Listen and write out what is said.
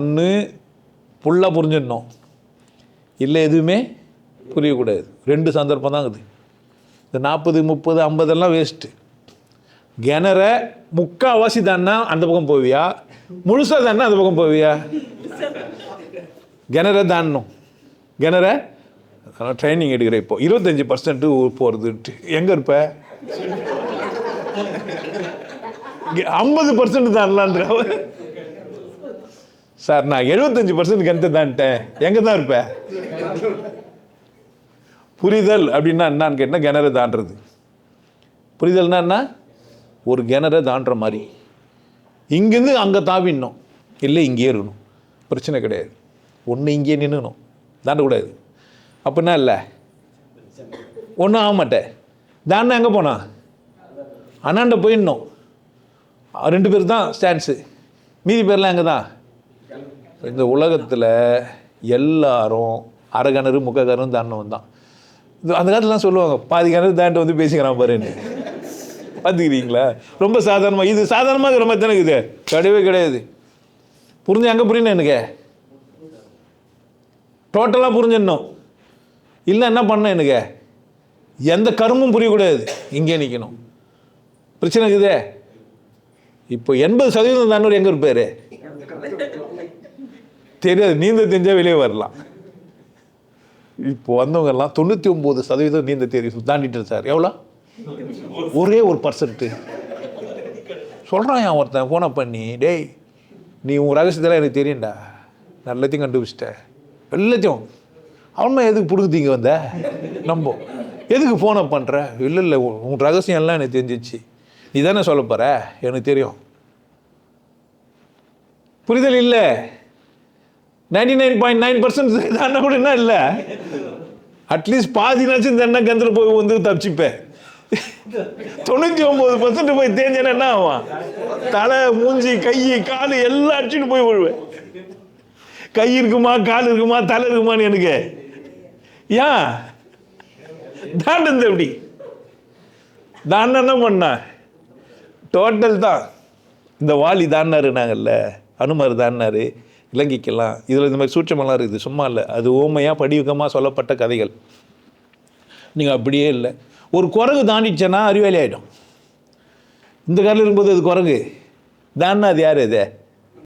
ஒன்று ஃபுல்லாக புரிஞ்சிடணும், இல்லை எதுவுமே புரியக்கூடாது. 2 சந்தர்ப்பம் தான் இருக்குது. இந்த 40, 30, 50 வேஸ்ட்டு. கிணற முக்கால்வாசி தானே அந்த பக்கம் போவியா, முழுசாக தானே அந்த பக்கம் போவியா? கிணற தாண்டணும். கிணற ட்ரைனிங் எடுக்கிற இப்போ 25% போகிறதுட்டு எங்கே இருப்ப? 50% தானலான்ற சார், நான் 75% கிணத்தை தான்ட்டேன், எங்கே தான் இருப்பேன்? புரிதல் அப்படின்னா என்னான்னு கேட்டால் கிணறு தாண்டுறது. புரிதல்னா என்ன? ஒரு கிணற தாண்டுற மாதிரி இங்கேருந்து அங்கே தாவிடணும், இல்லை இங்கேயே இருக்கணும், பிரச்சனை கிடையாது. ஒன்று இங்கேயே நின்றுணும், தாண்டக்கூடாது. அப்படின்னா இல்லை ஒன்றும் ஆக மாட்டேன். தாண்டா எங்கே போனா அண்ணாண்ட போயிடணும். 2 பேர் தான் ஸ்டான்ஸு, மீதி பேர்லாம் எங்கே தான்? இந்த உலகத்தில் எல்லாரும் அரை கிணறு முக்கால் கிணறு தாண்டவன் தான். அந்த காலத்துலாம் சொல்லுவாங்க, பாதி கிணறு தாண்டி வந்து பேசிக்கிறான் பாருன்னு. பார்த்துக்கிறீங்களா? ரொம்ப சாதாரணமாக, இது சாதாரணமாக ரொம்ப தானே இருக்குது, கிடையவே கிடையாது. புரிஞ்சு அங்கே புரியணும், எனக்கு டோட்டலாக புரிஞ்சிடணும். இல்லை என்ன பண்ணணும், எனக்கு எந்த கருமும் புரியக்கூடாது, இங்கே நிற்கணும். பிரச்சனை இருக்குதே. இப்போ 80% தானூர் எங்கே இருப்பார் தெரியாது, நீந்த தெரிஞ்சால் வெளியே வரலாம். இப்போ வந்தவங்கெல்லாம் 99% நீந்த தெரியும், தாண்டிட்டு சார். எவ்வளோ? ஒரே 1% சொல்கிறான். என் ஒருத்தன் ஃபோனை பண்ணி, டேய் நீ உன் ரகசியத்தெல்லாம் எனக்கு தெரியும்டா, நான் எல்லாத்தையும் கண்டுபிடிச்சிட்டேன், எல்லாத்தையும். அவன் எதுக்கு பிடுங்குத்தீங்க வந்த, நம்ப எதுக்கு ஃபோனை பண்ணுற? இல்லை இல்லை, உன் ரகசியம் எல்லாம் எனக்கு தெரிஞ்சிச்சு, நீ தானே சொல்ல போகிற, எனக்கு தெரியும். புரிதல் இல்லை. 99.9% தானே கூட என்ன இல்லை, அட்லீஸ்ட் பாதினாச்சும் தானே கந்தில் போய் வந்து தப்பிச்சுப்பேன். 99% போய் தேஞ்சேன்னா என்ன ஆவான்? தலை, மூஞ்சி, கை, கால் எல்லாம் அடிச்சுட்டு போய் விழுவேன். கை இருக்குமா, கால் இருக்குமா, தலை இருக்குமான்னு எனக்கு ஏன் தாண்டது? எப்படி தாண்ட என்ன பண்ணா? டோட்டல் தான். இந்த வாலி தாண்டாரு, நாங்கள்ல அனுமர் தாண்டாரு, இலங்கைக்கெல்லாம். இதில் இந்த மாதிரி சூட்சமெல்லாம் இருக்குது, சும்மா இல்லை. அது ஓமையாக படிவகமாக சொல்லப்பட்ட கதைகள். நீங்கள் அப்படியே இல்லை. ஒரு குரங்கு தாண்டிச்சேன்னா அறிவாளி ஆகிடும். இந்த காலில் இருக்கும்போது அது குரங்கு தாண்டா, அது யார்? அது